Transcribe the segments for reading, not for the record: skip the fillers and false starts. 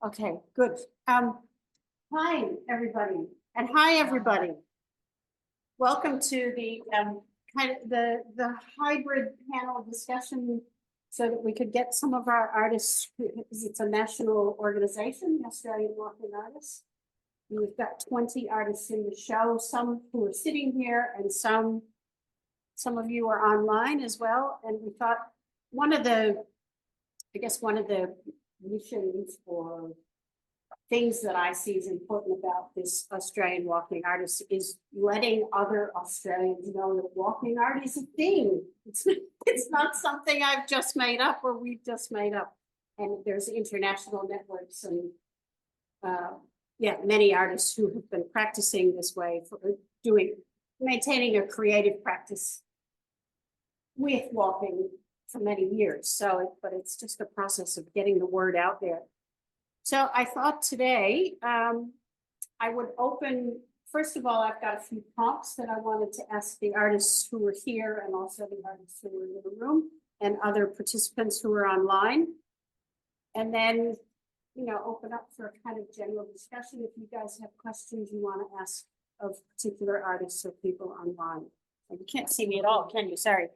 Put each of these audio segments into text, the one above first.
Okay, good. Hi, everybody, and hi, everybody. Welcome to the kind of the hybrid panel discussion, so that we could get some of our artists. It's a national organization, the Australian Walking Artists. And we've got 20 artists in the show, some who are sitting here, and some of you are online as well. And we thought one of the missions or things that I see is important about this Australian walking artist is letting other Australians know that walking art is a thing. It's not something I've just made up or we've just made up. And there's international networks and many artists who have been practicing this way for maintaining a creative practice with walking for many years. So, but it's just a process of getting the word out there. So I thought today I would open, first of all, I've got a few prompts that I wanted to ask the artists who were here and also the artists who were in the room and other participants who are online. And then, open up for a kind of general discussion if you guys have questions you want to ask of particular artists or people online. And you can't see me at all, can you? Sorry.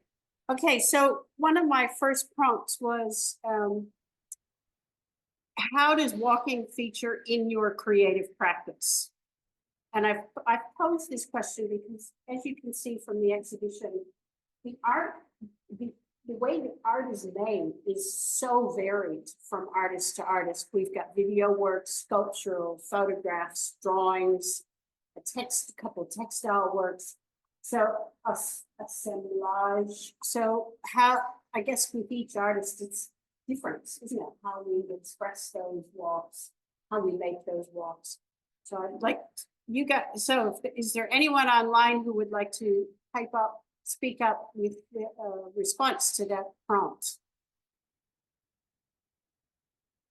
Okay, so one of my first prompts was, how does walking feature in your creative practice? And I've posed this question because, as you can see from the exhibition, the way that art is made is so varied from artist to artist. We've got video work, sculptural, photographs, drawings, a couple textile works. So assemblage. So I guess with each artist, it's different, isn't it? How we express those walks, how we make those walks. So I'd like you guys, so is there anyone online who would like to speak up with the response to that prompt?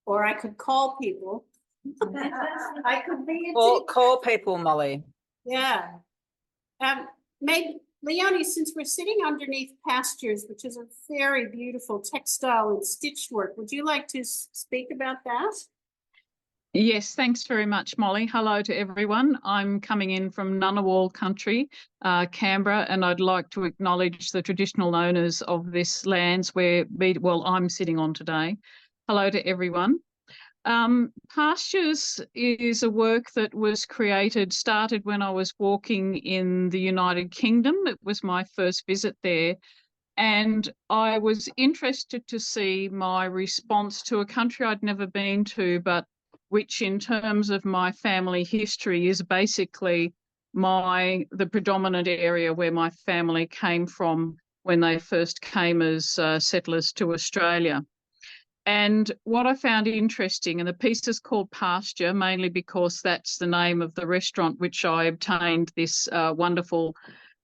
Or I could call people. I could be call people, Molly. Yeah. Maybe, Leonie, since we're sitting underneath pastures, which is a very beautiful textile and stitched work, would you like to speak about that? Yes, thanks very much, Molly. Hello to everyone. I'm coming in from Ngunnawal country, Canberra, and I'd like to acknowledge the traditional owners of this lands where I'm sitting on today. Hello to everyone. Pastures is a work that was started when I was walking in the United Kingdom. It was my first visit there. And I was interested to see my response to a country I'd never been to, but which in terms of my family history is basically the predominant area where my family came from when they first came as settlers to Australia. And what I found interesting, and the piece is called Pasture, mainly because that's the name of the restaurant which I obtained this wonderful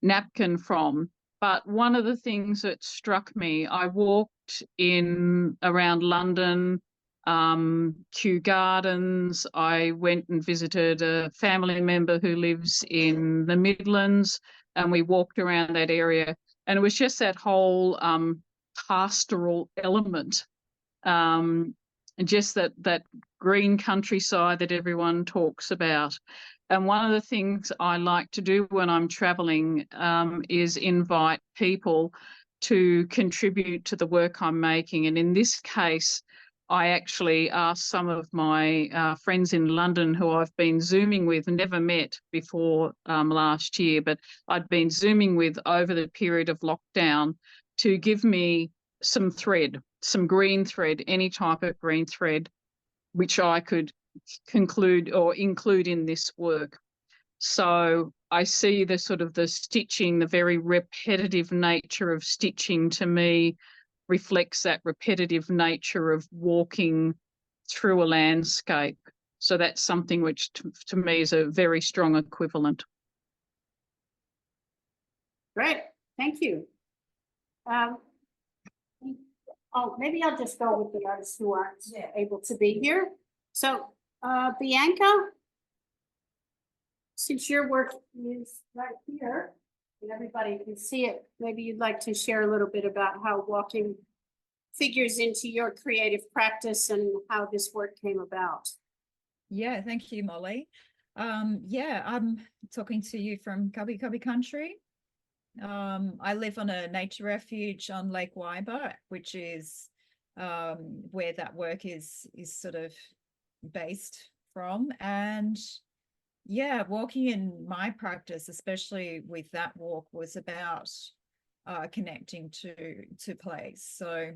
napkin from. But one of the things that struck me, I walked around London, Kew Gardens. I went and visited a family member who lives in the Midlands, and we walked around that area. And it was just that whole pastoral element. And just that green countryside that everyone talks about. And one of the things I like to do when I'm traveling is invite people to contribute to the work I'm making. And in this case, I actually asked some of my friends in London who I've been Zooming with, never met before last year, but I'd been Zooming with over the period of lockdown to give me some thread, some green thread, any type of green thread, which I could conclude or include in this work. So I see the stitching, the very repetitive nature of stitching to me reflects that repetitive nature of walking through a landscape. So that's something which to me is a very strong equivalent. Great, thank you. Maybe I'll just go with the artists who aren't able to be here. So, Bianca, since your work is right here and everybody can see it, maybe you'd like to share a little bit about how walking figures into your creative practice and how this work came about. Yeah, thank you, Molly. Yeah, I'm talking to you from Cubby country. I live on a nature refuge on Lake Waiba, which is where that work is sort of based from. And yeah, walking in my practice, especially with that walk, was about connecting to place. So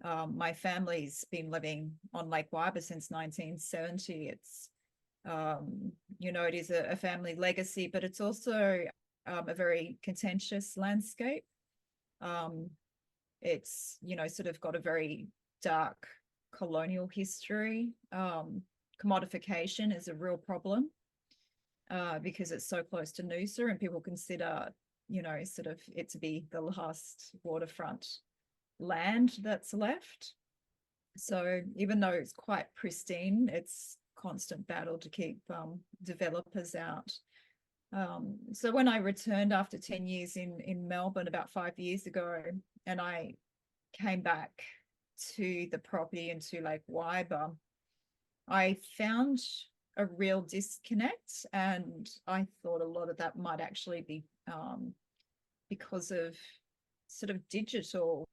my family's been living on Lake Waiba since 1970. It's you know, it is a family legacy, but it's also a very contentious landscape. It's, you know, sort of got a very dark colonial history. Commodification is a real problem because it's so close to Noosa, and people consider, you know, sort of it to be the last waterfront land that's left. So even though it's quite pristine, it's constant battle to keep developers out. So when I returned after 10 years in Melbourne about 5 years ago, and I came back to the property and to Lake Waiba, I found a real disconnect, and I thought a lot of that might actually be because of sort of digital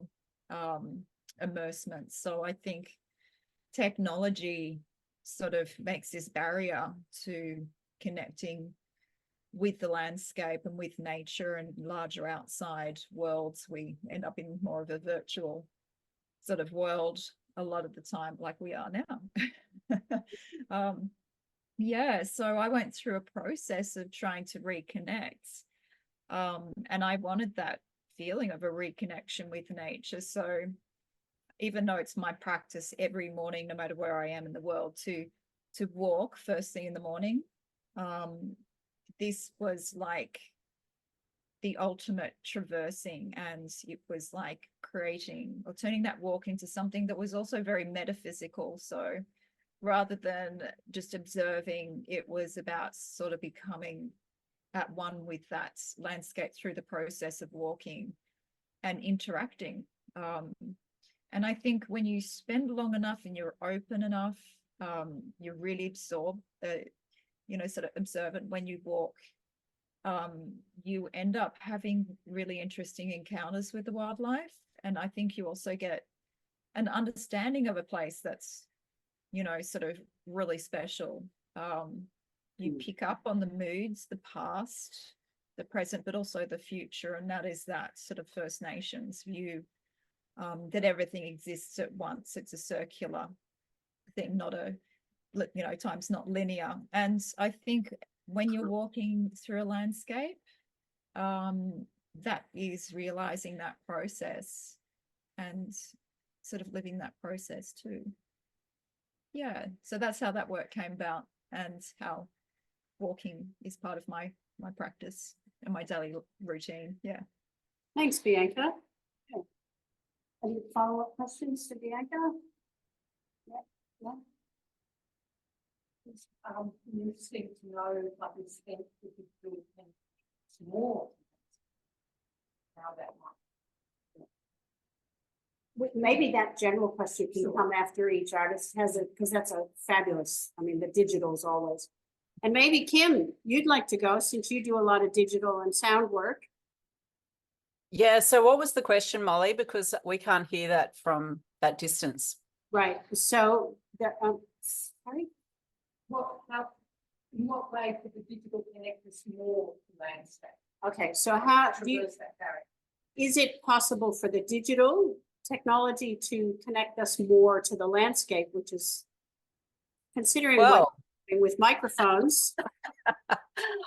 immersement. So I think technology sort of makes this barrier to connecting with the landscape and with nature and larger outside worlds. We end up in more of a virtual sort of world a lot of the time, like we are now. Yeah, so I went through a process of trying to reconnect, and I wanted that feeling of a reconnection with nature. So even though it's my practice every morning, no matter where I am in the world, to walk first thing in the morning, this was like the ultimate traversing, and it was like creating or turning that walk into something that was also very metaphysical. So rather than just observing, it was about sort of becoming at one with that landscape through the process of walking and interacting. And I think when you spend long enough and you're open enough, you really absorb the, you know, sort of observant when you walk, you end up having really interesting encounters with the wildlife. And I think you also get an understanding of a place that's, you know, sort of really special. You pick up on the moods, the past, the present, but also the future. And that is that sort of First Nations view, that everything exists at once. It's a circular thing, not a, you know, time's not linear. And I think when you're walking through a landscape, that is realizing that process and sort of living that process too. Yeah, so that's how that work came about, and how walking is part of my practice and my daily routine. Yeah. Thanks, Bianca. Okay. Any follow-up questions to Bianca? Yeah. It's interesting to know what the extent we could do more. How that might. Maybe that general question can Sure. come after each artist has it, because that's a fabulous, I mean, the digital's always. And maybe Kim, you'd like to go since you do a lot of digital and sound work. Yeah, so what was the question, Molly? Because we can't hear that from that distance. Right, so, sorry? In what way could the digital connect us more to landscape? Okay, so how do you, Traverse that barrier? is it possible for the digital technology to connect us more to the landscape, which is considering what Well, with microphones?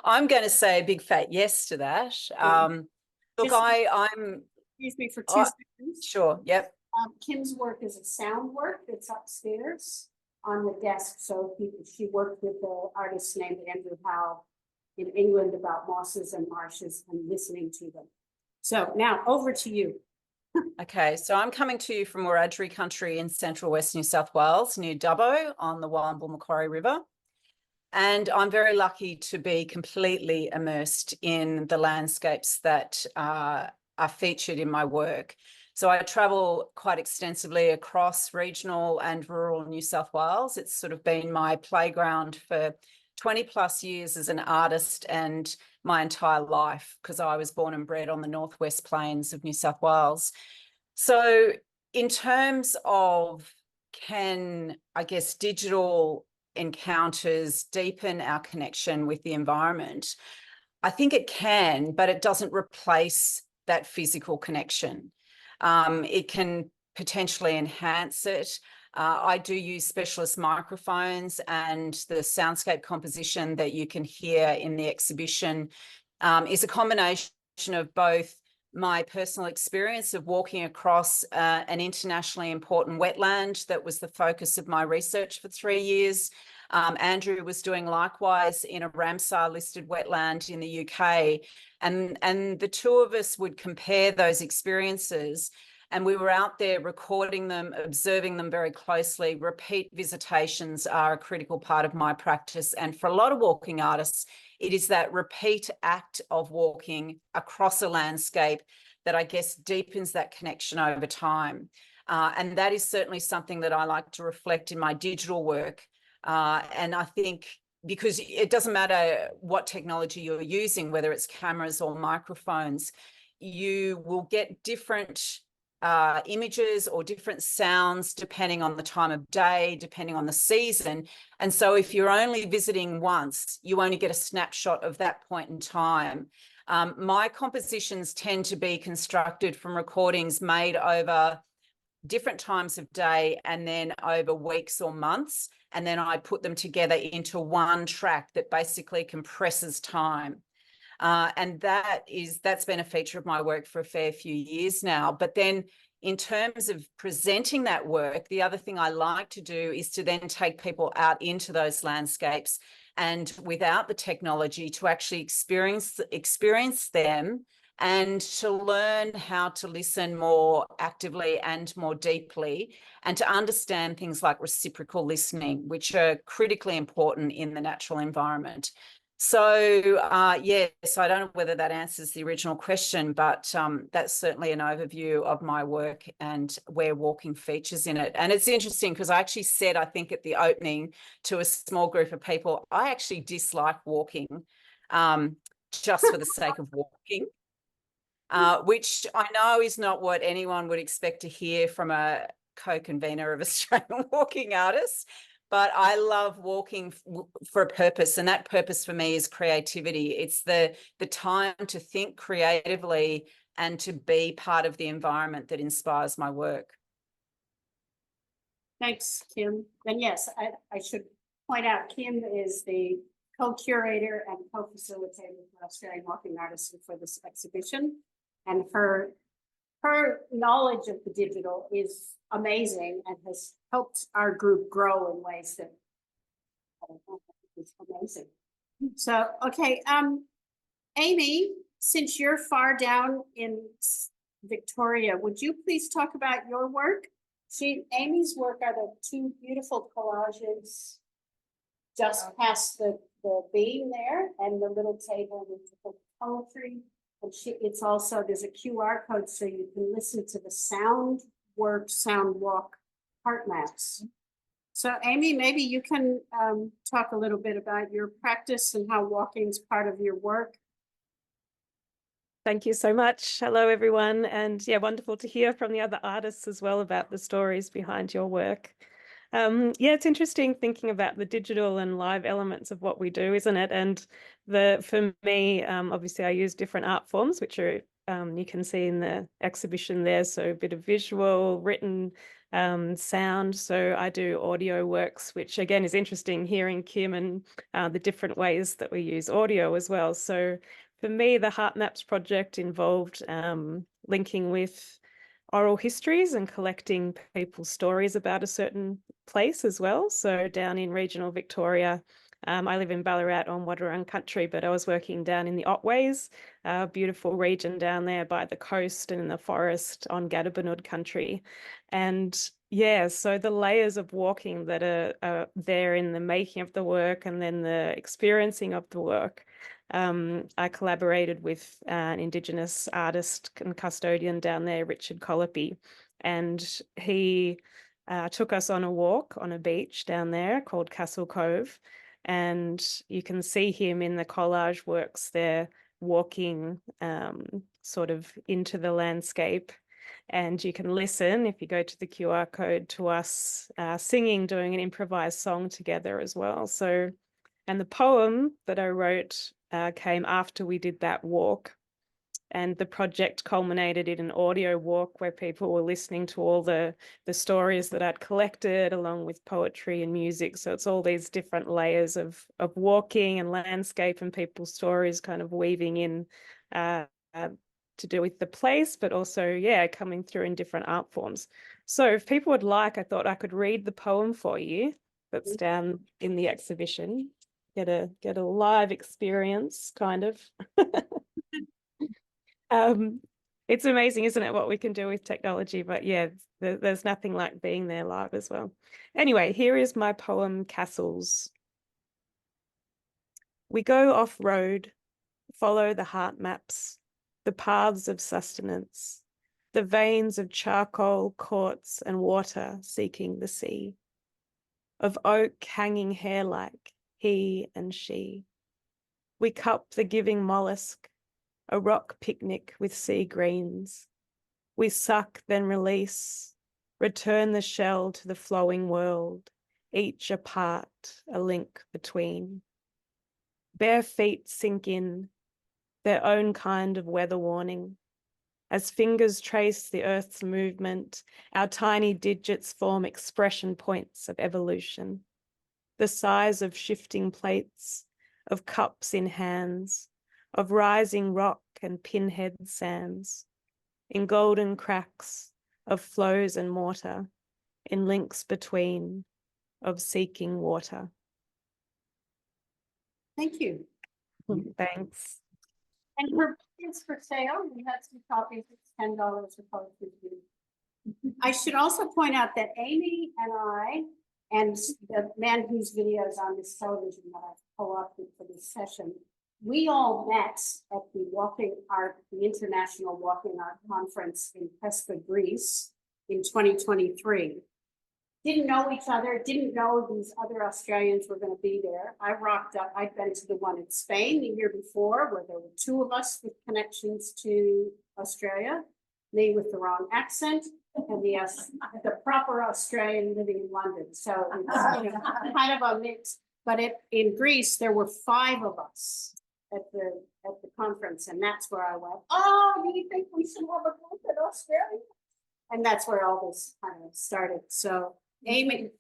I'm going to say a big fat yes to that. Look, Just- I'm Excuse me for 2 Oh, seconds. sure. Yep. Kim's work is a sound work that's upstairs on the desk. So she worked with the artist named Andrew Howe in England about mosses and marshes and listening to them. So now over to you. Okay, so I'm coming to you from Wiradjuri country in central West New South Wales, near Dubbo on the Wallumbilla Macquarie River. And I'm very lucky to be completely immersed in the landscapes that are featured in my work. So I travel quite extensively across regional and rural New South Wales. It's sort of been my playground for 20 plus years as an artist and my entire life, because I was born and bred on the Northwest Plains of New South Wales. So in terms of, can, I guess, digital encounters deepen our connection with the environment? I think it can, but it doesn't replace that physical connection. It can potentially enhance it. I do use specialist microphones, and the soundscape composition that you can hear in the exhibition is a combination of both my personal experience of walking across an internationally important wetland that was the focus of my research for 3 years. Andrew was doing likewise in a Ramsar listed wetland in the UK. And the two of us would compare those experiences, and we were out there recording them, observing them very closely. Repeat visitations are a critical part of my practice. And for a lot of walking artists, it is that repeat act of walking across a landscape that I guess deepens that connection over time. And that is certainly something that I like to reflect in my digital work. And I think, because it doesn't matter what technology you're using, whether it's cameras or microphones, you will get different images or different sounds depending on the time of day, depending on the season. And so if you're only visiting once, you only get a snapshot of that point in time. My compositions tend to be constructed from recordings made over different times of day and then over weeks or months. And then I put them together into one track that basically compresses time. And that's been a feature of my work for a fair few years now. But then in terms of presenting that work, the other thing I like to do is to then take people out into those landscapes, and without the technology, to actually experience them, and to learn how to listen more actively and more deeply, and to understand things like reciprocal listening, which are critically important in the natural environment. So yes, I don't know whether that answers the original question, but that's certainly an overview of my work and where walking features in it. And it's interesting because I actually said, I think at the opening to a small group of people, I actually dislike walking just for the sake of walking. Which I know is not what anyone would expect to hear from a co-convenor of Australian walking artists, but I love walking for a purpose, and that purpose for me is creativity. It's the time to think creatively and to be part of the environment that inspires my work. Thanks, Kim. And yes, I should point out, Kim is the co-curator and co-facilitator for Australian Walking Artists for this exhibition. And her knowledge of the digital is amazing and has helped our group grow in ways that is amazing. So, okay, Amy, since you're far down in Victoria, would you please talk about your work? Amy's work are the two beautiful collages just past the beam there, and the little table with the poetry. And it's also, there's a QR code so you can listen to the sound walk heart maps. So Amy, maybe you can talk a little bit about your practice and how walking is part of your work. Thank you so much. Hello, everyone. And yeah, wonderful to hear from the other artists as well about the stories behind your work. Yeah, it's interesting thinking about the digital and live elements of what we do, isn't it? And for me, obviously, I use different art forms, which are you can see in the exhibition there. So a bit of visual, written, sound. So I do audio works, which again is interesting hearing Kim and the different ways that we use audio as well. So for me, the Heart Maps project involved linking with oral histories and collecting people's stories about a certain place as well. So down in regional Victoria, I live in Ballarat on Wadawurrung country, but I was working down in the Otways, a beautiful region down there by the coast and in the forest on Gadabanud country. And Yeah, so the layers of walking that are there in the making of the work and then the experiencing of the work. I collaborated with an Indigenous artist and custodian down there, Richard Colopy, and he took us on a walk on a beach down there called Castle Cove. And you can see him in the collage works there walking sort of into the landscape. And you can listen, if you go to the QR code, to us singing, doing an improvised song together as well. So, and the poem that I wrote came after we did that walk. And the project culminated in an audio walk where people were listening to all the stories that I'd collected, along with poetry and music. So it's all these different layers of walking and landscape and people's stories kind of weaving in to do with the place, but also, yeah, coming through in different art forms. So if people would like, I thought I could read the poem for you that's down in the exhibition. Get a live experience, kind of. It's amazing, isn't it, what we can do with technology? But yeah, there's nothing like being there live as well. Anyway, here is my poem, Castles. We go off-road, follow the heart maps, the paths of sustenance, the veins of charcoal, quartz, and water seeking the sea, of oak hanging hair-like, he and she. We cup the giving mollusk, a rock picnic with sea greens. We suck, then release, return the shell to the flowing world, each apart, a link between. Bare feet sink in, their own kind of weather warning. As fingers trace the earth's movement, our tiny digits form expression points of evolution. The size of shifting plates, of cups in hands, of rising rock and pinhead sands, in golden cracks of flows and mortar, in links between, of seeking water. Thank you. Thanks. And her is for sale. We had some copies. It's $10 a poetry. I should also point out that Amy and I, and the man whose video is on this television that I've co-opted for this session, we all met at the International Walking Art Conference in Pesca, Greece in 2023. Didn't know each other, didn't know these other Australians were going to be there. I rocked up. I'd been to the one in Spain the year before, where there were two of us with connections to Australia, me with the wrong accent, and the proper Australian living in London. So it was kind of a mix. But in Greece, there were 5 of us at the conference, and that's where I went, oh, do you think we should have a group in Australia? And that's where all this kind of started. So Amy,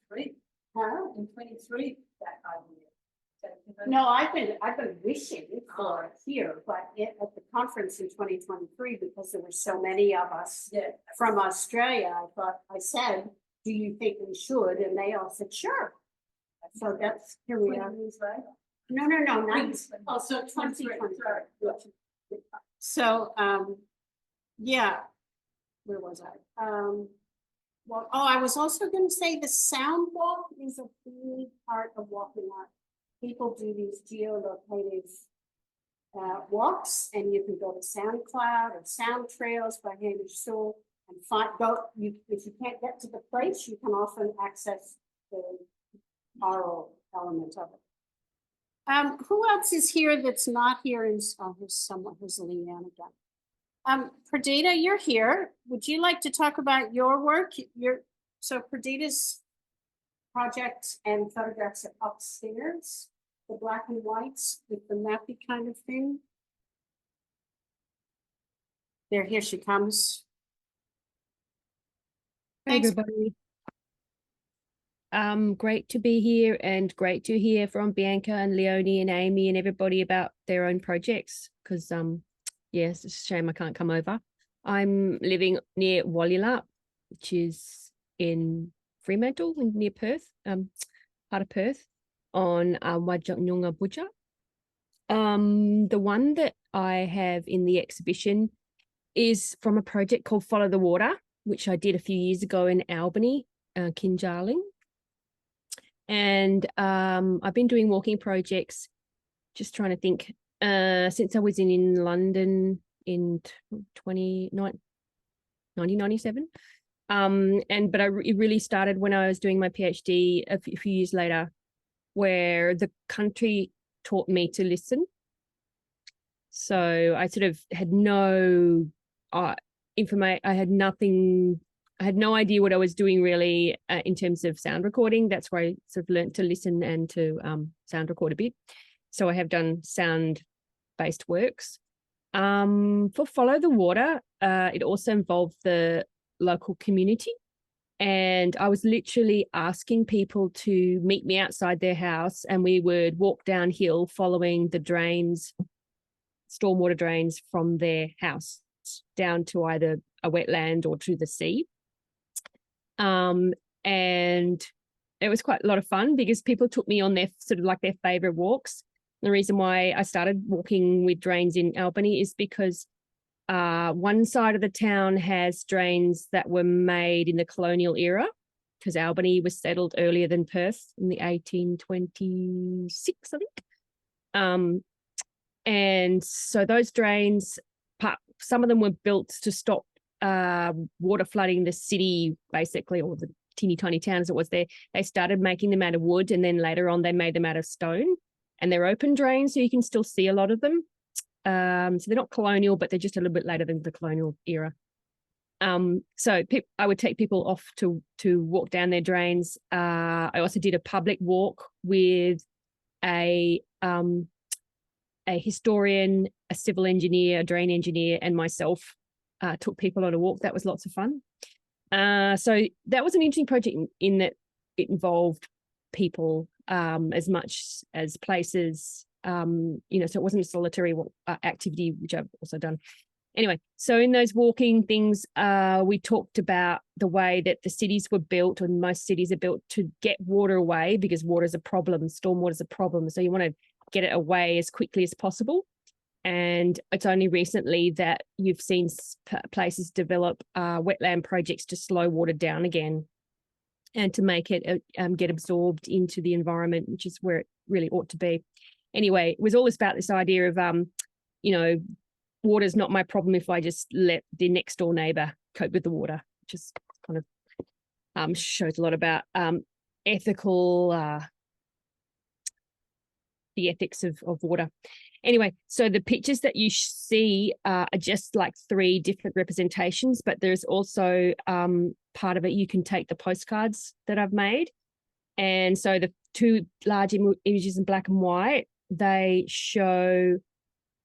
huh? In 23, that idea. No, I've been wishing for it here, but at the conference in 2023, because there were so many of us from Australia, I said, do you think we should? And they all said, sure. So that's, here we are. No, not. Oh, so 23. So, yeah, where was I? Well, I was also going to say the sound walk is a big part of walking art. People do these geolocated walks, and you can go to SoundCloud or Sound Trails by Hamish Sewell and if you can't get to the place, you can often access the oral element of it. Who else is here that's not here? Here's someone who's Leanne again. Perdita, you're here. Would you like to talk about your work? So Perdita's project and photographs are upstairs, the black and whites with the mappy kind of thing. Here she comes. Hey Thanks. everybody. Great to be here and great to hear from Bianca and Leonie and Amy and everybody about their own projects, because yes, it's a shame I can't come over. I'm living near Wallila, which is in Fremantle, near Perth, part of Perth, on Wajanyunga Butcher. The one that I have in the exhibition is from a project called Follow the Water, which I did a few years ago in Albany. Kinjarling. And I've been doing walking projects, just trying to think, since I was in London in 1997. But it really started when I was doing my PhD a few years later, where the country taught me to listen. So I sort of had no information. I had nothing. I had no idea what I was doing really in terms of sound recording. That's where I sort of learned to listen and to sound record a bit. So I have done sound-based works. For Follow the Water, it also involved the local community. And I was literally asking people to meet me outside their house, and we would walk downhill following the drains, stormwater drains from their house down to either a wetland or to the sea. And it was quite a lot of fun because people took me on their sort of like their favorite walks. The reason why I started walking with drains in Albany is because one side of the town has drains that were made in the colonial era, because Albany was settled earlier than Perth in the 1826, I think. And so those drains, some of them were built to stop water flooding the city, basically, or the teeny tiny town as it was there. They started making them out of wood, and then later on they made them out of stone. And they're open drains, so you can still see a lot of them. So they're not colonial, but they're just a little bit later than the colonial era. So I would take people off to walk down their drains. I also did a public walk with a historian, a civil engineer, a drain engineer, and myself. Took people on a walk. That was lots of fun. So that was an interesting project in that it involved people as much as places. So it wasn't a solitary activity, which I've also done. Anyway, so in those walking things, we talked about the way that the cities were built, and most cities are built to get water away because water is a problem, stormwater is a problem. So you want to get it away as quickly as possible. And it's only recently that you've seen places develop wetland projects to slow water down again and to make it get absorbed into the environment, which is where it really ought to be. Anyway, it was all about this idea of, water's not my problem if I just let the next door neighbour cope with the water, which is kind of shows a lot about ethical, the ethics of water. Anyway, so the pictures that you see are just like 3 different representations, but there's also part of it, you can take the postcards that I've made. And so the 2 large images in black and white, they show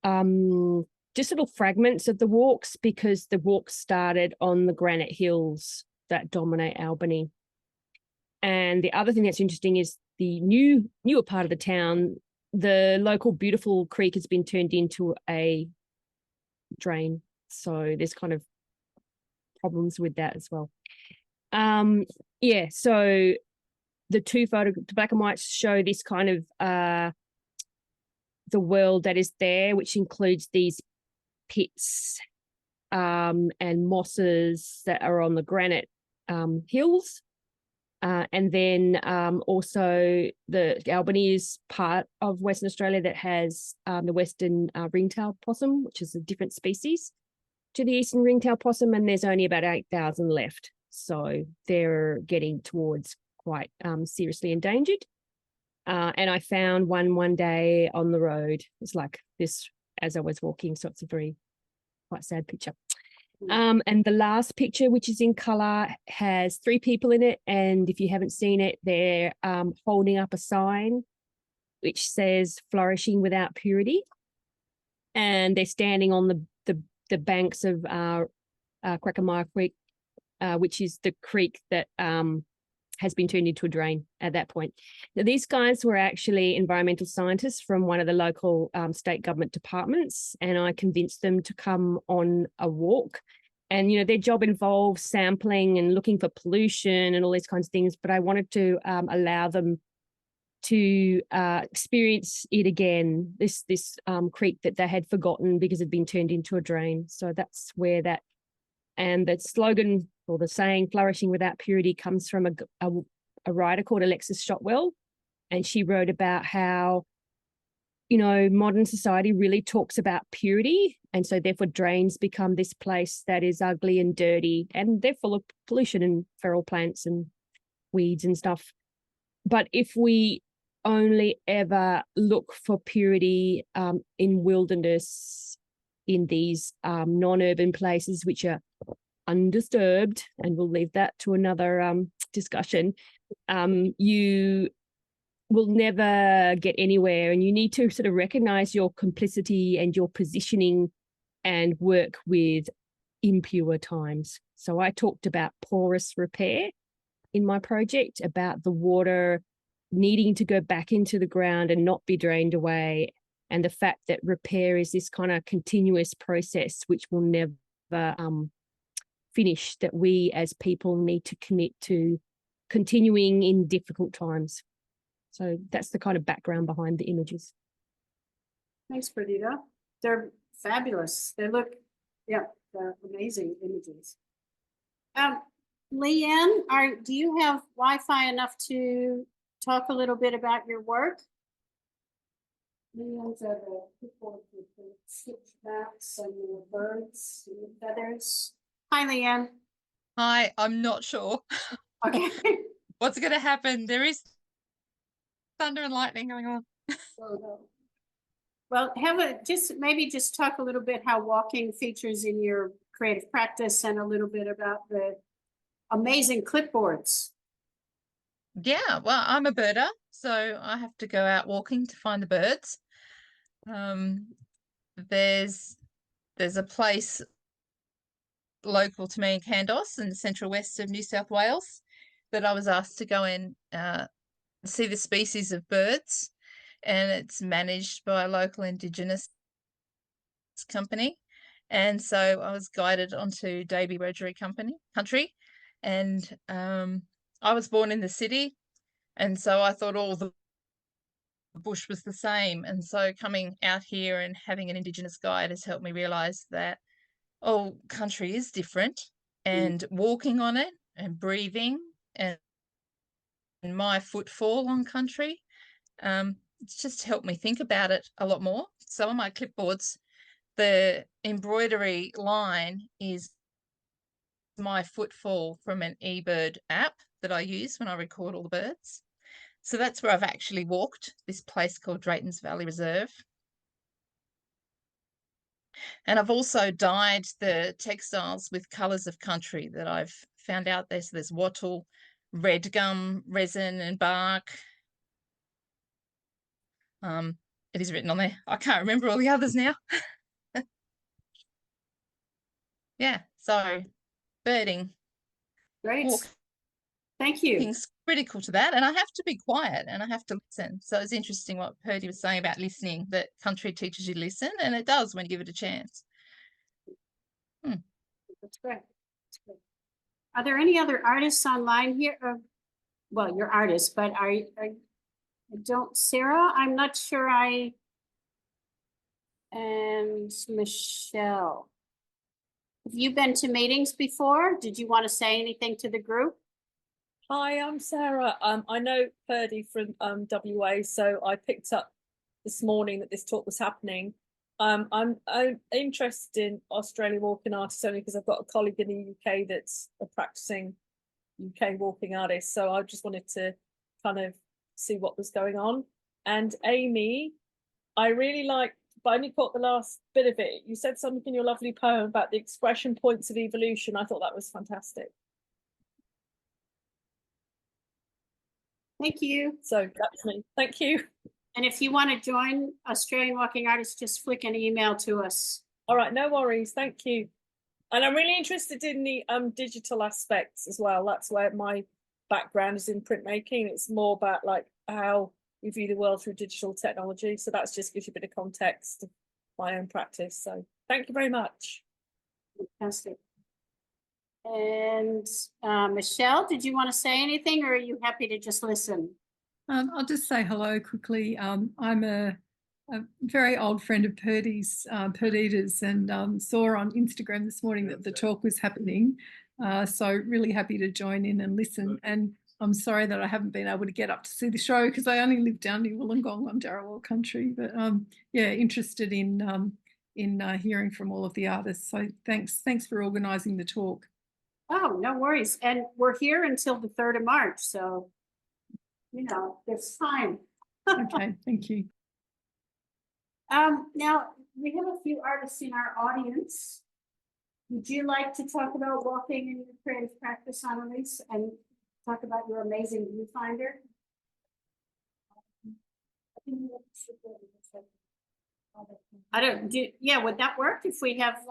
just little fragments of the walks, because the walk started on the granite hills that dominate Albany. And the other thing that's interesting is the newer part of the town, the local beautiful creek has been turned into a drain. So there's kind of problems with that as well. So the 2 photos, the black and white, show this kind of the world that is there, which includes these pits and mosses that are on the granite hills. And then also the Albany is part of Western Australia that has the Western ringtail possum, which is a different species to the Eastern ringtail possum, and there's only about 8,000 left. So they're getting towards quite seriously endangered. And I found one day on the road. It's like this as I was walking, so it's a quite sad picture. And the last picture, which is in colour, has 3 people in it. And if you haven't seen it, they're holding up a sign which says "Flourishing without purity." And they're standing on the banks of Crackamire Creek, which is the creek that has been turned into a drain at that point. Now, these guys were actually environmental scientists from one of the local state government departments, and I convinced them to come on a walk. And, their job involves sampling and looking for pollution and all these kinds of things, but I wanted to allow them to experience it again, this creek that they had forgotten because it had been turned into a drain. So that's where that And the slogan or the saying "flourishing without purity" comes from a writer called Alexis Shotwell, and she wrote about how, you know, modern society really talks about purity, and so therefore drains become this place that is ugly and dirty, and they're full of pollution and feral plants and weeds and stuff. But if we only ever look for purity in wilderness, in these non-urban places which are undisturbed, and we'll leave that to another discussion, you will never get anywhere, and you need to sort of recognize your complicity and your positioning and work with impure times. So I talked about porous repair in my project, about the water needing to go back into the ground and not be drained away, and the fact that repair is this kind of continuous process which will never finish, that we as people need to commit to continuing in difficult times. So that's the kind of background behind the images. Thanks, Perdita. They're fabulous. They look, yeah, they're amazing images. Leanne, do you have Wi-Fi enough to talk a little bit about your work? Leanne's at a clipboard with the switchbacks and the birds and the feathers. Hi, Leanne. Hi, I'm not sure Okay. what's going to happen. There is thunder and lightning going on. Well, maybe just talk a little bit how walking features in your creative practice, and a little bit about the amazing clipboards. Yeah, well, I'm a birder, so I have to go out walking to find the birds. There's a place local to me in Candos in the central west of New South Wales that I was asked to go and see the species of birds, and it's managed by a local Indigenous company. And so I was guided onto Davey Rogery country, and I was born in the city, and so I thought all the bush was the same. And so coming out here and having an Indigenous guide has helped me realise that country is different, and walking on it and breathing and my footfall on country, it's just helped me think about it a lot more. So on my clipboards, the embroidery line is my footfall from an eBird app that I use when I record all the birds. So that's where I've actually walked, this place called Drayton's Valley Reserve. And I've also dyed the textiles with colours of country that I've found out there. So there's wattle, red gum, resin and bark. It is written on there. I can't remember all the others now. Yeah, so birding. Great. Walking. Thank you. Things critical to that, and I have to be quiet and I have to listen. So it's interesting what Purdy was saying about listening, that country teaches you to listen, and it does when you give it a chance. That's great. That's great. Are there any other artists online here? Well, you're artists, but I don't, Sarah, I'm not sure and Michelle. Have you been to meetings before? Did you want to say anything to the group? Hi, I'm Sarah. I know Purdy from WA, so I picked up this morning that this talk was happening. I'm interested in Australian walking artists only because I've got a colleague in the UK that's a practicing UK walking artist. So I just wanted to kind of see what was going on. And Amy, I really liked, but I only caught the last bit of it. You said something in your lovely poem about the expression points of evolution. I thought that was fantastic. Thank you. So that's me. Thank you. And if you want to join Australian Walking Artists, just flick an email to us. All right, no worries. Thank you. And I'm really interested in the digital aspects as well. That's where my background is, in printmaking. It's more about like how we view the world through digital technology. So that's just gives you a bit of context of my own practice. So thank you very much. Fantastic. And Michelle, did you want to say anything, or are you happy to just listen? I'll just say hello quickly. I'm a a very old friend of Perdita's, and saw on Instagram this morning that the talk was happening. So really happy to join in and listen. And I'm sorry that I haven't been able to get up to see the show because I only live down near Wollongong on Darawal country. But yeah, interested in hearing from all of the artists. So thanks for organising the talk. Oh, no worries. And we're here until the 3rd of March. So, you know, there's time. Okay, thank you. Now we have a few artists in our audience. Would you like to talk about walking in your creative practice, Annalies, and talk about your amazing viewfinder? I don't do, yeah, would that work if we have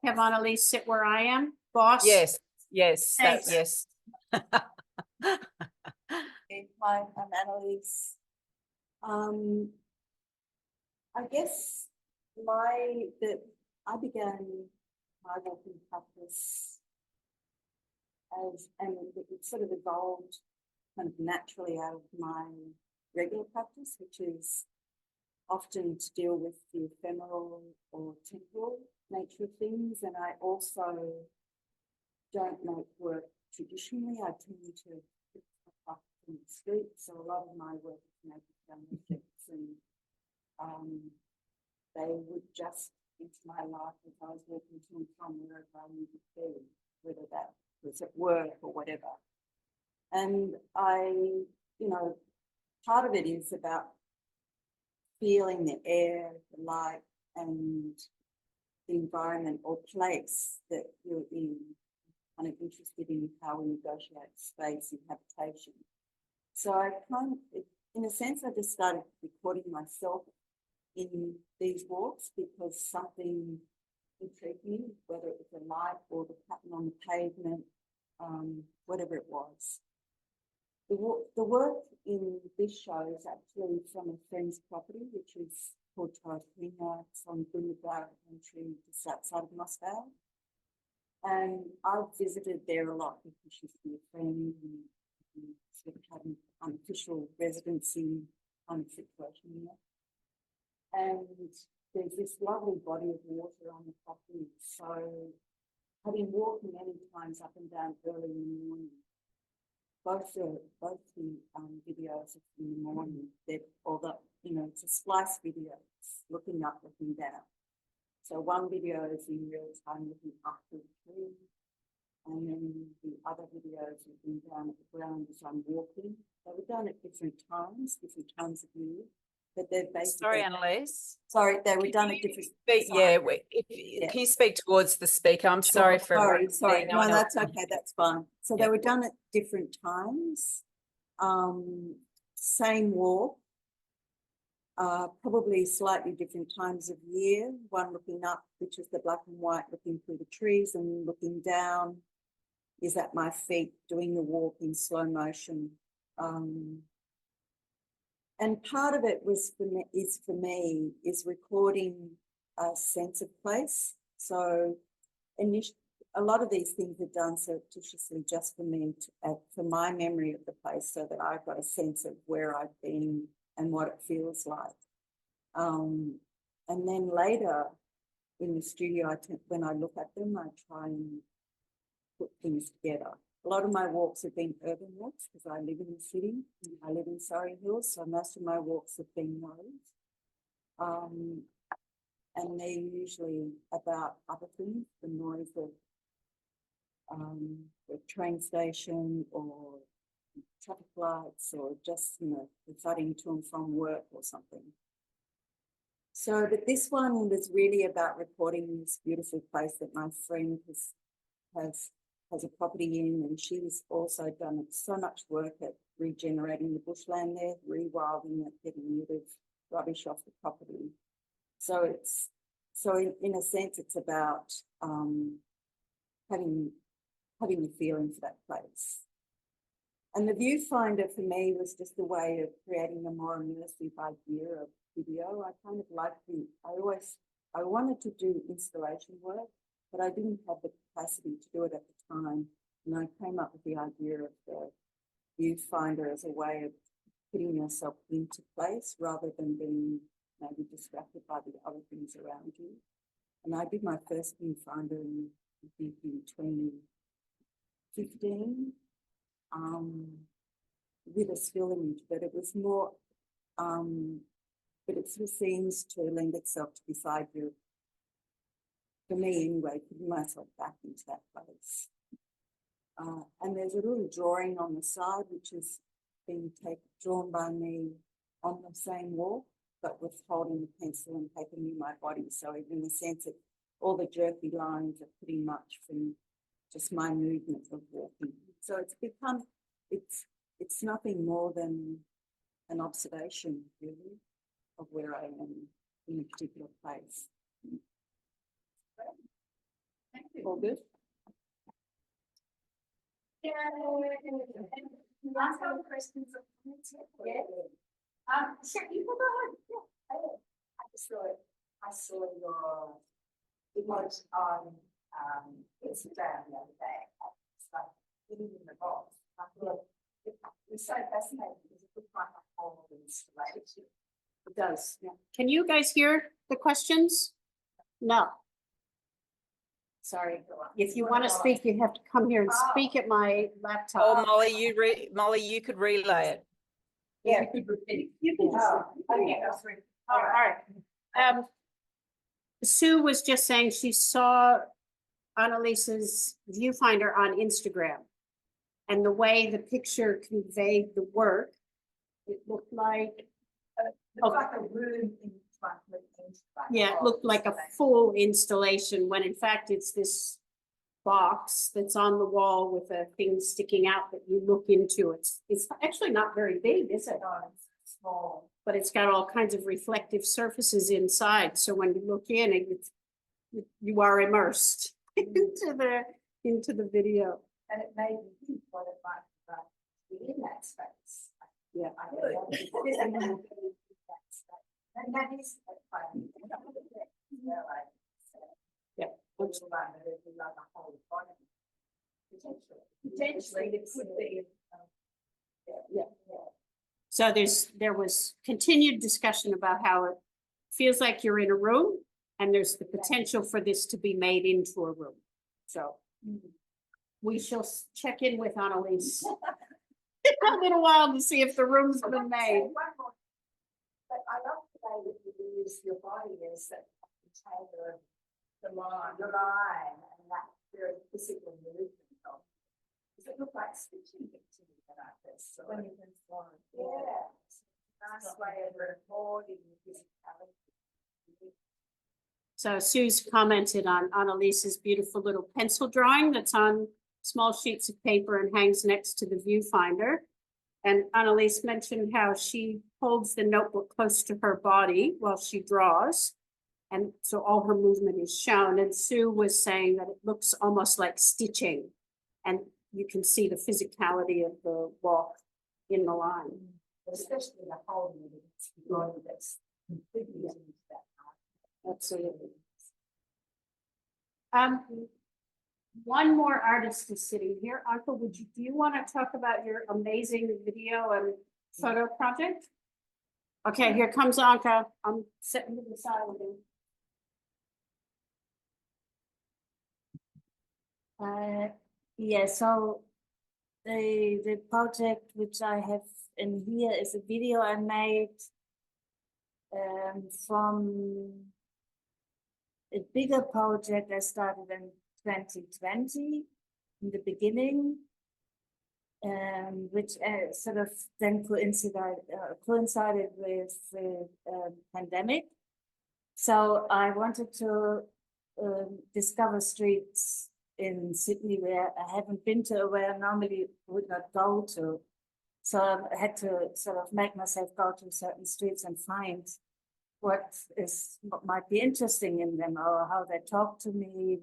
Annalies sit where I am, boss? Yes, yes, Thanks. yes. Hi, I'm Annalies. I guess I began my walking practice and it sort of evolved kind of naturally out of my regular practice, which is often to deal with the ephemeral or temporal nature of things. And I also don't make work traditionally. I tend to pick up from the street. So a lot of my work is naked down objects, and they would just into my life if I was walking to and from wherever I needed to be, whether that was at work or whatever. And part of it is about feeling the air, the light, and the environment or place that you're in. Kind of interested in how we negotiate space and habitation. So I in a sense, I just started recording myself in these walks because something intrigued me, whether it was the light or the pattern on the pavement, whatever it was. The work in this show is actually from a friend's property, which is called Tsilemanis. It's on Bundaberg country, just outside of Moscow. And I've visited there a lot because she's been a friend and sort of had an unofficial residency kind of situation there. And there's this lovely body of water on the property. So having walked many times up and down early in the morning, both the videos in the morning, it's a splice video, looking up, looking down. So one video is in real time looking up to the tree, and then the other videos looking down at the ground as I'm walking. They were done at different times of year, but they're basically. Sorry, Annalies. Sorry, they were done at different. Can you speak towards the speaker? I'm sorry for. Sorry. No, that's okay. That's fine. So they were done at different times. Same walk. Probably slightly different times of year. One looking up, which is the black and white, looking through the trees, and looking down is at my feet, doing the walk in slow motion. And part of it for me is recording a sense of place. So a lot of these things are done surreptitiously just for me, for my memory of the place, so that I've got a sense of where I've been and what it feels like. And then later in the studio, when I look at them, I try and put things together. A lot of my walks have been urban walks because I live in the city. I live in Surrey Hills, so most of my walks have been those. And they're usually about other things, the noise of the train station or traffic lights, or just, deciding to and from work or something. So, but this one was really about recording this beautiful place that my friend has a property in, and she's also done so much work at regenerating the bushland there, rewilding it, getting rid of rubbish off the property. So in a sense, it's about having the feeling for that place. And the viewfinder for me was just a way of creating a more immersive idea of video. I kind of liked I wanted to do installation work, but I didn't have the capacity to do it at the time. And I came up with the idea of the viewfinder as a way of putting yourself into place rather than being maybe distracted by the other things around you. And I did my first viewfinder in, I think, in 2015, with a still image, but it was more, but it sort of seems to lend itself to beside you. For me anyway, putting myself back into that place. And there's a little drawing on the side, which is being drawn by me on the same wall, but with holding the pencil and paper near my body. So in a sense, all the jerky lines are pretty much from just my movement of walking. So it's become, it's nothing more than an observation, really, of where I am in a particular place. Thank you. All good? Last couple of questions or comments here? Sure, you can go ahead. Yeah. I saw your image on Instagram the other day. It's like living in the box. I thought it was so fascinating because it looked like a whole installation. It does. Yeah. Can you guys hear the questions? No. Sorry. If you want to speak, you have to come here and speak at my laptop. Oh, Molly, you could relay it. Yeah, you could repeat. You can just. Okay. All right. Sue was just saying she saw Annalies's viewfinder on Instagram, and the way the picture conveyed the work, it looked like. Like a room in front of things. Yeah, it looked like a full installation when in fact it's this box that's on the wall with a thing sticking out that you look into. It's actually not very big, is it? No, it's small. But it's got all kinds of reflective surfaces inside. So when you look in, you are immersed into the video. And it made me think what it might be in that space. Yeah. I know. And that is fun. Yeah. Potentially it could be. Yeah. So there was continued discussion about how it feels like you're in a room and there's the potential for this to be made into a room. So we shall check in with Annalies in a little while to see if the room's been made. But I love the way that you use your body as a container of the line, and that very physical movement of. Does it look like stitching it to me like this? When you can fly. Yeah. Nice way of recording the physicality. So Sue's commented on Annalies's beautiful little pencil drawing that's on small sheets of paper and hangs next to the viewfinder. And Annalies mentioned how she holds the notebook close to her body while she draws. And so all her movement is shown. And Sue was saying that it looks almost like stitching. And you can see the physicality of the walk in the line. Especially the whole body that's completely into that. Absolutely. One more artist is sitting here. Anke, do you want to talk about your amazing video and photo project? Okay, here comes Anke. I'm sitting to the side with him. Yeah, so the project which I have in here is a video I made from a bigger project I started in 2020 in the beginning, which sort of then coincided with the pandemic. So I wanted to discover streets in Sydney where I haven't been to, where I normally would not go to. So I had to sort of make myself go to certain streets and find what might be interesting in them, or how they talk to me,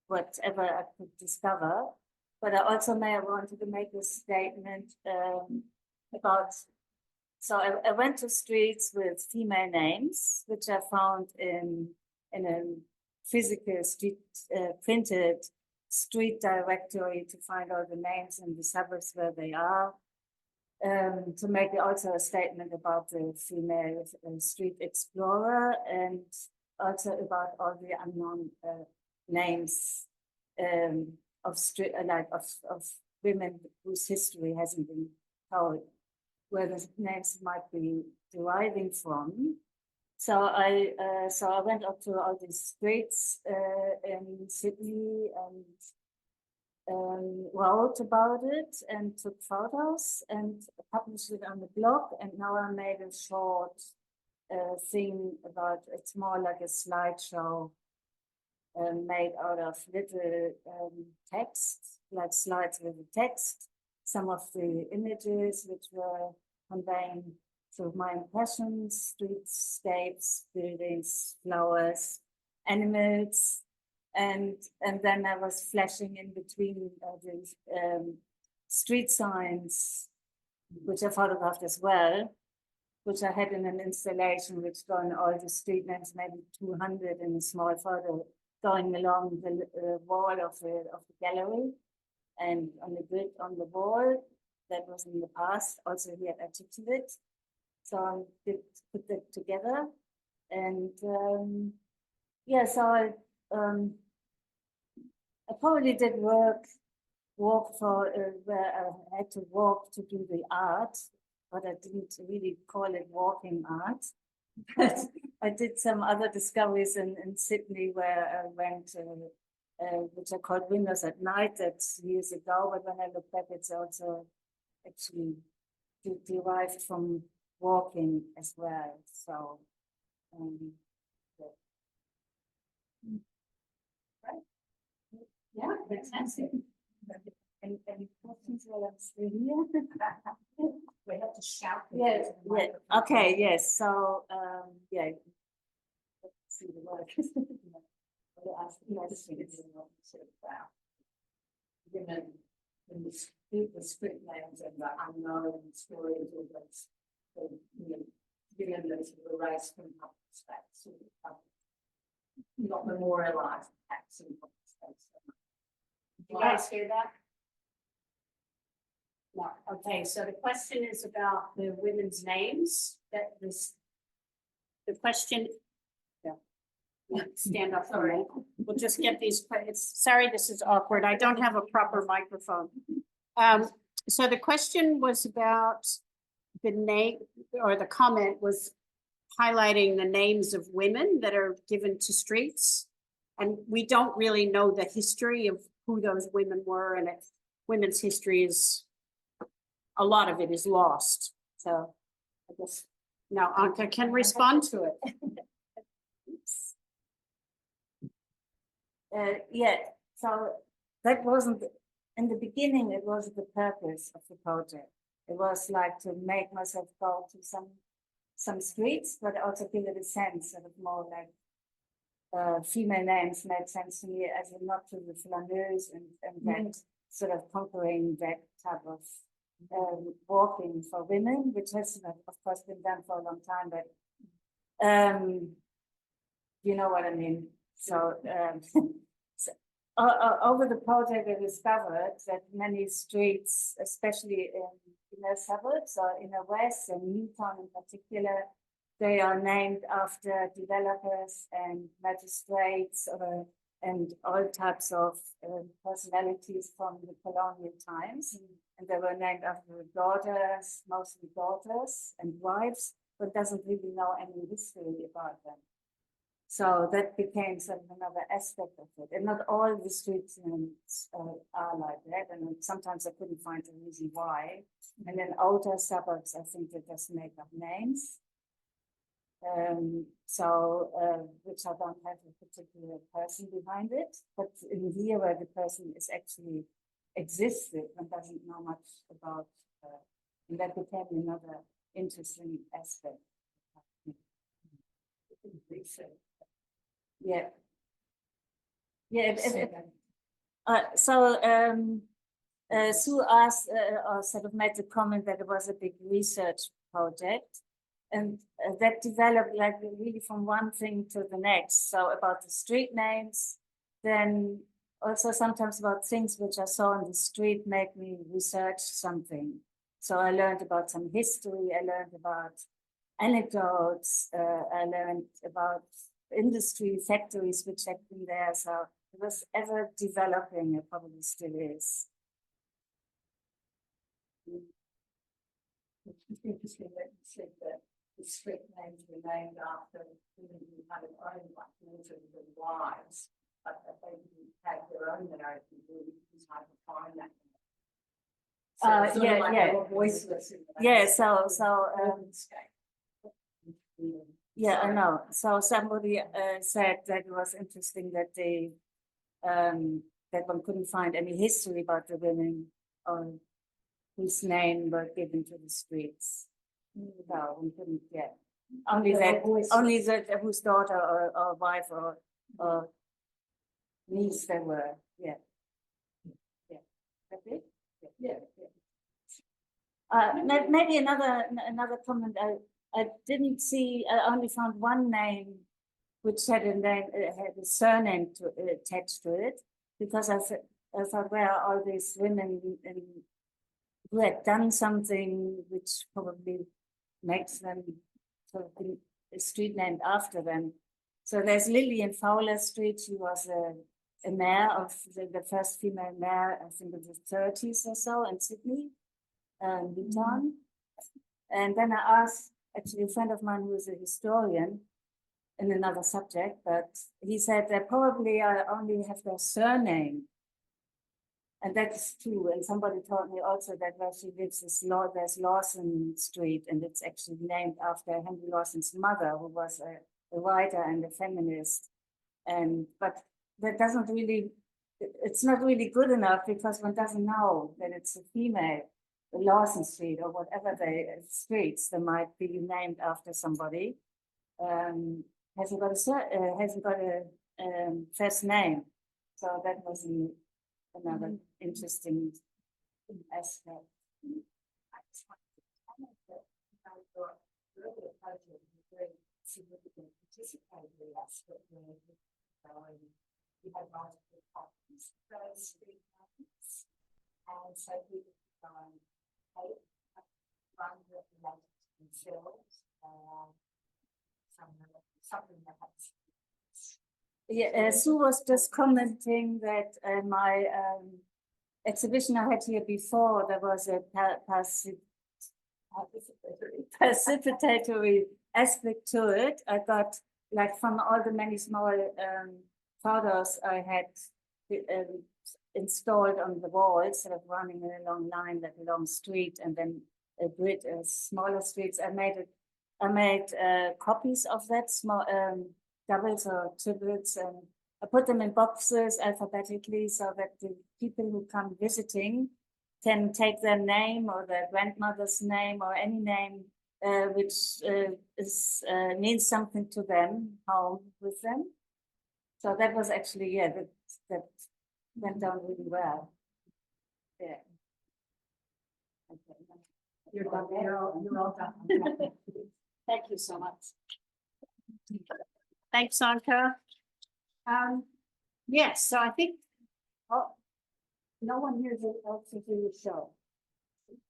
whatever I could discover. But I also wanted to make a statement about. So I went to streets with female names, which I found in a physical street printed street directory to find all the names in the suburbs where they are. to make also a statement about the female street explorer and also about all the unknown names of street of women whose history hasn't been told, where the names might be deriving from. So I went up to all these streets in Sydney and wrote about it and took photos and published it on the blog. And now I made a short thing about, it's more like a slideshow made out of little text, like slides with the text, some of the images which were conveying sort of my impressions, streetscapes, buildings, flowers, animals, and then I was flashing in between these street signs, which I photographed as well, which I had in an installation which going all the street names, maybe 200 in a small photo, going along the wall of the gallery, and on the grid on the wall. That was in the past. Also, he had articulate. So I did put that together, and yeah, so I probably did walk for where I had to walk to do the art, but I didn't really call it walking art. But I did some other discoveries in Sydney where I went, which I called Windows at Night. That's years ago, but when I look back, it's also actually derived from walking as well. So, right. Yeah, fantastic. Any questions while I'm still here? We have to shout. Yes, yeah. Okay, yes. So, yeah. Let's see the work. I'll ask the questions. Given the script names and the unknown stories of those, given those the race from public space, not memorialized acts in public space. Did you guys hear that? No. Okay, so the question is about the women's names. The question. Yeah. Stand up for me. We'll just get these. Sorry, this is awkward. I don't have a proper microphone. So the question was about the name, or the comment was highlighting the names of women that are given to streets. And we don't really know the history of who those women were, and women's history is, a lot of it is lost. So I guess now Anke can respond to it. Yeah, so that wasn't, in the beginning, it wasn't the purpose of the project. It was like to make myself go to some streets, but also give it a sense of more like female names made sense to me as a not to the flaneuse and that sort of conquering that type of walking for women, which has of course been done for a long time, but you know what I mean. So, over the project, I discovered that many streets, especially in the suburbs or in the West and Newtown in particular, they are named after developers and magistrates and all types of personalities from the colonial times. And they were named after daughters, mostly daughters and wives, but doesn't really know any history about them. So that became sort of another aspect of it. And not all the streets names are like that. And sometimes I couldn't find a reason why. And in outer suburbs, I think they just make up names. Which I don't have a particular person behind it. But in here where the person is actually existed and doesn't know much about, and that became another interesting aspect. Yeah. Yeah. Sue asked or sort of made the comment that it was a big research project, and that developed like really from one thing to the next. So about the street names, then also sometimes about things which I saw on the street made me research something. So I learned about some history, I learned about anecdotes, I learned about industry factories which had been there. So it was ever developing, it probably still is. It's interesting that you said that the street names were named after women who had their own like wives, but that they didn't have their own narrative. It's hard to find that. So it's sort of like they were voiceless in the Yeah, I know. So somebody said that it was interesting that they that one couldn't find any history about the women whose name were given to the streets. No, we couldn't get only that whose daughter or wife or niece they were. Yeah. That's it? Yeah. Maybe another comment. I didn't see. I only found one name which had a name, had a surname attached to it, because I thought, where are all these women who had done something which probably makes them sort of a street named after them. So there's Lillian Fowler Street. She was a mayor of the first female mayor, I think in the 30s or so in Sydney, Newtown. And then I asked actually a friend of mine who is a historian in another subject, but he said they probably only have their surname. And that's true. And somebody told me also that where she lives is there's Lawson Street, and it's actually named after Henry Lawson's mother, who was a writer and a feminist. But that doesn't really, it's not really good enough, because one doesn't know that it's a female. Lawson Street or whatever streets they might be named after somebody hasn't got a first name. So that was another interesting aspect. I just wanted to comment that your earlier project was very significant participatory aspect where you had multiple copies of those street names, and so people could go and run related to themselves, something that happens. Yeah, Sue was just commenting that my exhibition I had here before, there was a participatory aspect to it. I got, like, from all the many small photos I had installed on the wall, instead of running in a long line, like a long street, and then a grid of smaller streets. I made copies of that, small doubles or triplets, and I put them in boxes alphabetically so that the people who come visiting can take their name or their grandmother's name or any name which means something to them home with them. So that was actually, yeah, that went down really well. Yeah. Okay. You're all done. Thank you so much. Thanks, Anke. Yes, so I think, no one here else is in the show.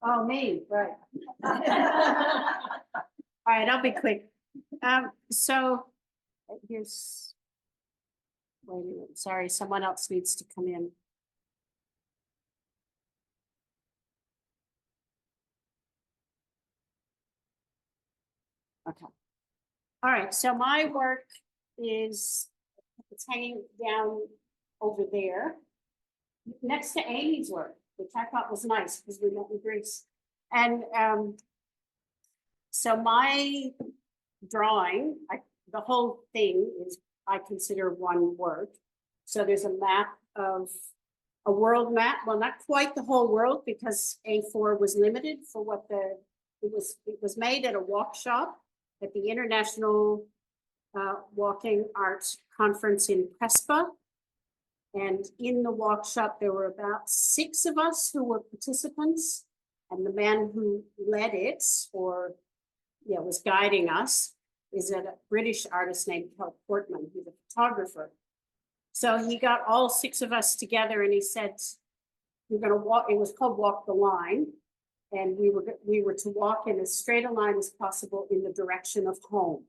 Oh, me, right. All right, I'll be quick. So here's, wait a minute, sorry, someone else needs to come in. Okay. All right, so my work is, it's hanging down over there next to Amy's work, which I thought was nice because we met in Greece. And so my drawing, the whole thing is, I consider one work. So there's a map of a world map. Well, not quite the whole world, because A4 was limited for what it was made at a walk shop at the International Walking Arts Conference in Prespa. And in the walk shop, there were about 6 of us who were participants. And the man who led it, or was guiding us, is a British artist named Kel Portman. He's a photographer. So he got all 6 of us together and he said, we're going to walk, it was called Walk the Line. And we were to walk in as straight a line as possible in the direction of home.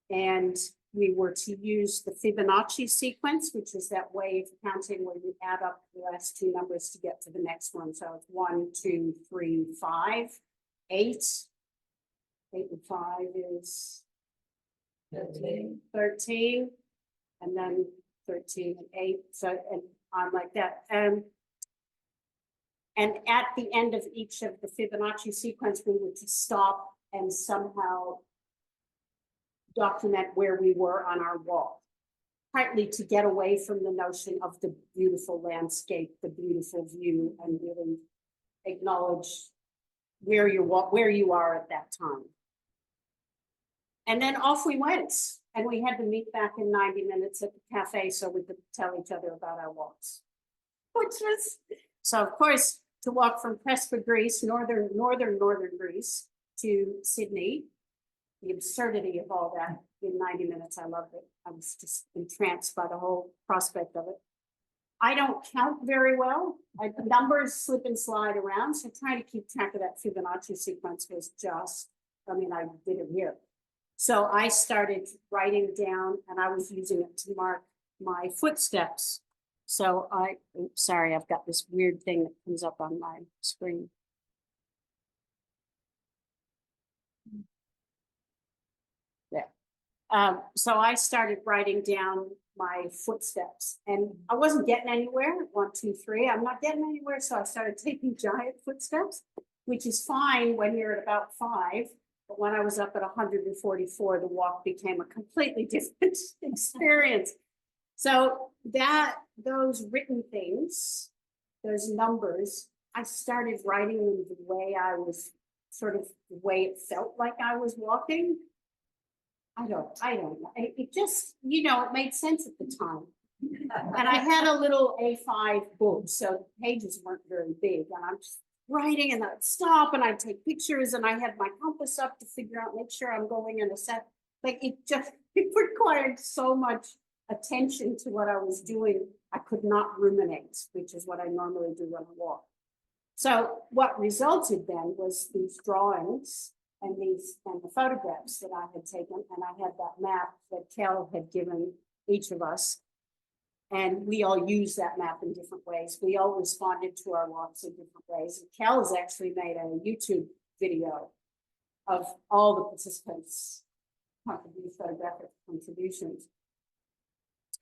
And we were to use the Fibonacci sequence, which is that way of counting where you add up the last two numbers to get to the next one. So it's 1, 2, 3, 5, 8. 8 and 5 is 13, and then 13 and 8. So, and on like that. And at the end of each of the Fibonacci sequence, we were to stop and somehow document where we were on our walk, partly to get away from the notion of the beautiful landscape, the beautiful view, and really acknowledge where you are at that time. And then off we went, and we had to meet back in 90 minutes at the cafe so we could tell each other about our walks. Which was, so of course, to walk from Prespa, Greece, northern Greece, to Sydney, the absurdity of all that in 90 minutes, I loved it. I was just entranced by the whole prospect of it. I don't count very well. Numbers slip and slide around, so trying to keep track of that Fibonacci sequence was just, I mean, I did it here. So I started writing down, and I was using it to mark my footsteps. So sorry, I've got this weird thing that comes up on my screen. Yeah. So I started writing down my footsteps, and I wasn't getting anywhere. 1, 2, 3. I'm not getting anywhere. So I started taking giant footsteps, which is fine when you're at about 5. But when I was up at 144, the walk became a completely different experience. So those written things, those numbers, I started writing them the way I was, sort of the way it felt like I was walking. I don't know. It just, you know, it made sense at the time. And I had a little A5 book, so the pages weren't very big. And I'm just writing, and I'd stop and I'd take pictures, and I had my compass up to figure out, make sure I'm going in a set. Like it required so much attention to what I was doing. I could not ruminate, which is what I normally do when I walk. So what resulted then was these drawings and the photographs that I had taken, and I had that map that Kel had given each of us. And we all use that map in different ways. We all responded to our walks in different ways. And Kel's actually made a YouTube video of all the participants' photographic contributions.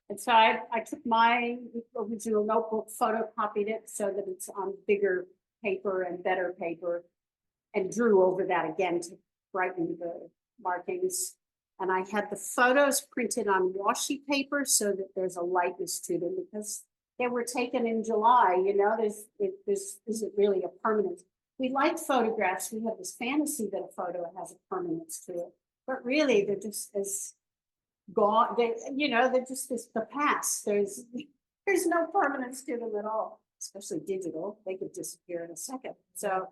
And so I took my original notebook, photocopied it so that it's on bigger paper and better paper, and drew over that again to brighten the markings. And I had the photos printed on washi paper so that there's a lightness to them, because they were taken in July, you know, this isn't really a permanence. We like photographs. We have this fantasy that a photo has a permanence to it, but really they're just as gone. They're just the past. There's no permanence to them at all, especially digital. They could disappear in a second. So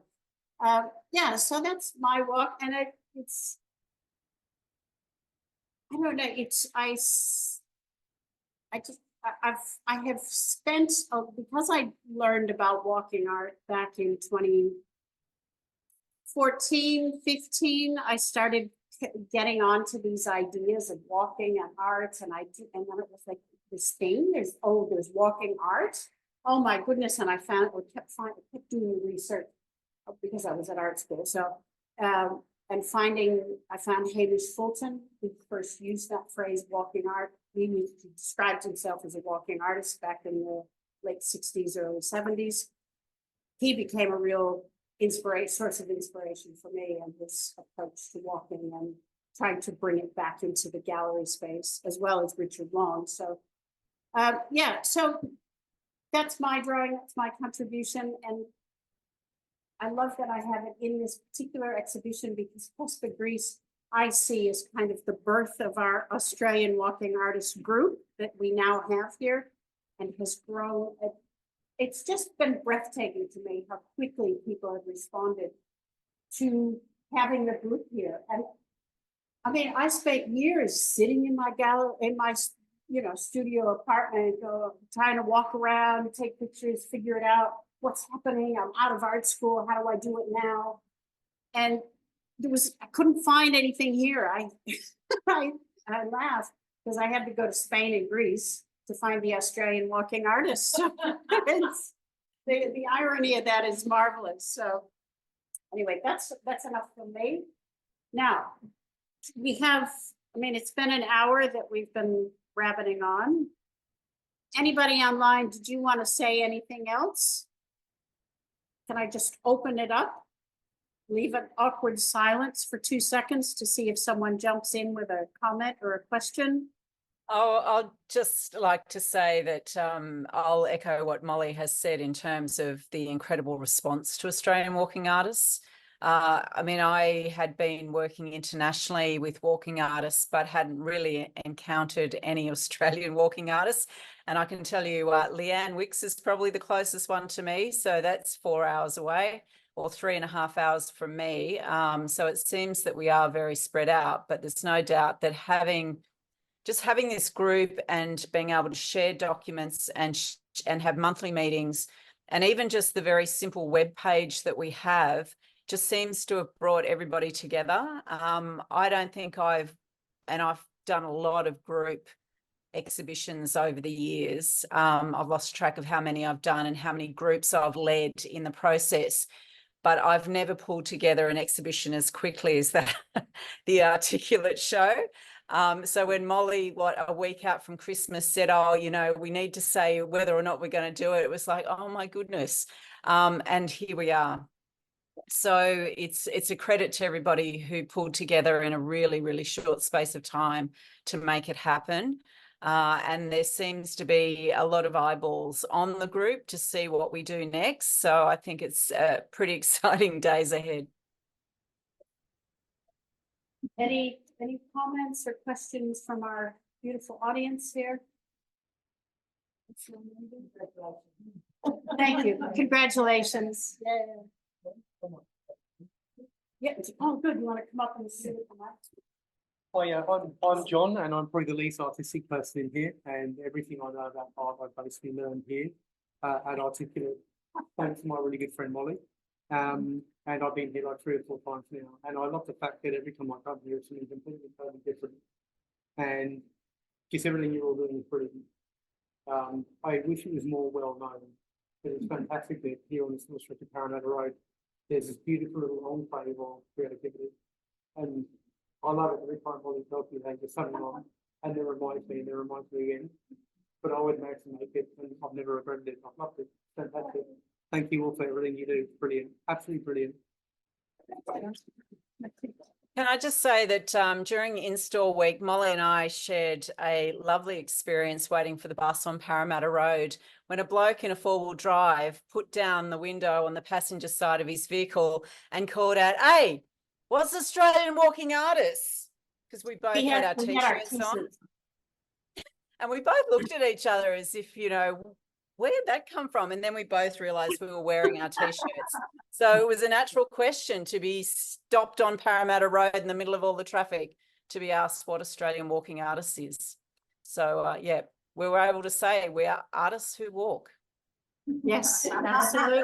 yeah, so that's my walk, and it's, I don't know, I have spent, because I learned about walking art back in 2014, 15, I started getting onto these ideas of walking and art, and then it was like this thing, there's walking art. Oh my goodness, and I kept doing the research because I was at art school. So I found Hamish Fulton, who first used that phrase, walking art. He described himself as a walking artist back in the late 60s, early 70s. He became a real source of inspiration for me, and this approach to walking and trying to bring it back into the gallery space, as well as Richard Long. So yeah, so that's my drawing, that's my contribution. And I love that I have it in this particular exhibition, because Prespa, Greece, I see as kind of the birth of our Australian walking artist group that we now have here, and has grown. It's just been breathtaking to me how quickly people have responded to having the group here. And I mean, I spent years sitting in my gallery, in my studio apartment, trying to walk around, take pictures, figure it out. what's happening? I'm out of art school. How do I do it now? And I couldn't find anything here. I laughed because I had to go to Spain and Greece to find the Australian walking artists. So the irony of that is marvelous. So anyway, that's enough for me. Now, we have, I mean, it's been an hour that we've been rabbiting on. Anybody online, did you want to say anything else? Can I just open it up? Leave an awkward silence for 2 seconds to see if someone jumps in with a comment or a question. Oh, I'll just like to say that I'll echo what Molly has said in terms of the incredible response to Australian walking artists. I mean, I had been working internationally with walking artists, but hadn't really encountered any Australian walking artists. And I can tell you, Leanne Wicks is probably the closest one to me. So that's 4 hours away, or 3.5 hours from me. So it seems that we are very spread out, but there's no doubt that having this group and being able to share documents and have monthly meetings, and even just the very simple web page that we have, just seems to have brought everybody together. I don't think I've done a lot of group exhibitions over the years. I've lost track of how many I've done and how many groups I've led in the process, but I've never pulled together an exhibition as quickly as that, the Articulate show. So when Molly, a week out from Christmas, said, oh, you know, we need to say whether or not we're going to do it, it was like, oh my goodness. And here we are. So it's a credit to everybody who pulled together in a really, really short space of time to make it happen. And there seems to be a lot of eyeballs on the group to see what we do next. So I think it's pretty exciting days ahead. Any comments or questions from our beautiful audience here? Thank you. Congratulations. Yeah. Oh, good. You want to come up and sit with the mic? Oh yeah, I'm John, and I'm probably the least artistic person in here, and everything I know about art I basically learned here at Articulate, thanks to my really good friend Molly. And I've been here like 3 or 4 times now, and I love the fact that every time I come here, it's something completely totally different, and just everything you're all doing is brilliant. I wish it was more well known, but it's fantastic that here on this little stretch of Parramatta Road, there's this beautiful little enclave of creativity, and I love it every time Molly tells me there's something on, and it reminds me, again. But I would make to make it, and I've never regretted it. I've loved it. Fantastic. Thank you all for everything you do. It's brilliant. Absolutely brilliant. Can I just say that during in-store week, Molly and I shared a lovely experience waiting for the bus on Parramatta Road when a bloke in a 4-wheel drive put down the window on the passenger side of his vehicle and called out, "Hey, what's Australian walking artists?" Because we both had our t-shirts on. And we both looked at each other as if, you know, where did that come from? And then we both realised we were wearing our t-shirts. So it was a natural question to be stopped on Parramatta Road in the middle of all the traffic to be asked what Australian walking artist is. So, yeah, we were able to say we are artists who walk. Yes, absolutely.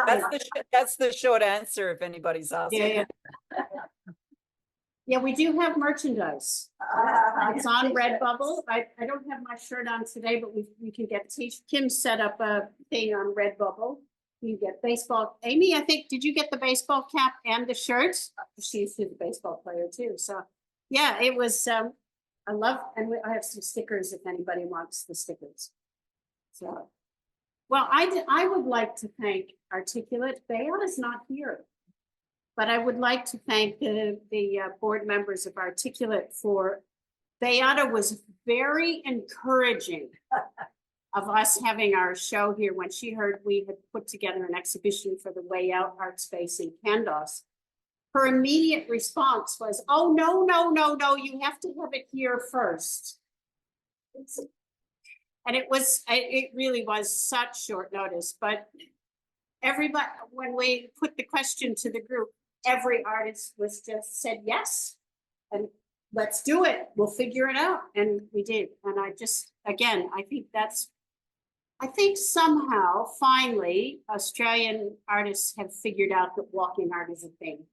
That's the short answer if anybody's asking. Yeah. Yeah, we do have merchandise. It's on Redbubble. I don't have my shirt on today, but we can get Kim set up a thing on Redbubble. You get baseball. Amy, I think, did you get the baseball cap and the shirt? She's a baseball player too. So yeah, it was, I love, and I have some stickers if anybody wants the stickers. So, well, I would like to thank Articulate. Bayonna's not here. But I would like to thank the board members of Articulate for, Beata was very encouraging of us having our show here when she heard we had put together an exhibition for the Way Out art space in Kandos. Her immediate response was, oh, no, you have to have it here first. And it really was such short notice, but everybody, when we put the question to the group, every artist was just said yes, and let's do it. We'll figure it out, and we did. And I just, again, I think that's I think somehow, finally, Australian artists have figured out that walking art is a thing.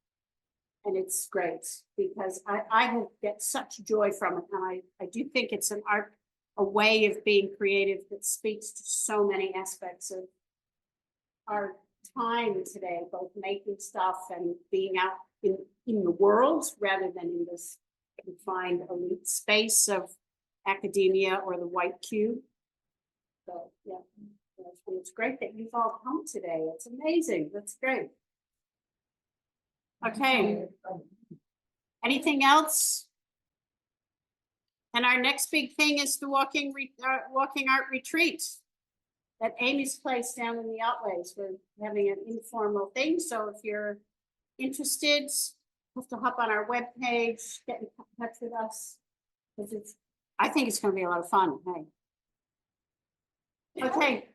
And it's great because I have get such joy from it. And I do think it's an art, a way of being creative that speaks to so many aspects of our time today, both making stuff and being out in the world rather than in this confined elite space of academia or the white cube. So yeah, it's great that you've all come today. It's amazing. That's great. Okay. Anything else? And our next big thing is the walking art retreat at Amy's place down in the Outways. We're having an informal thing. So if you're interested, you have to hop on our webpage, get in touch with us. Because I think it's going to be a lot of fun. Hey. Okay.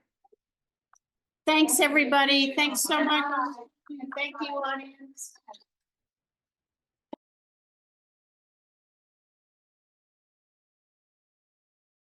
Thanks, everybody. Thanks so much. Thank you, audience.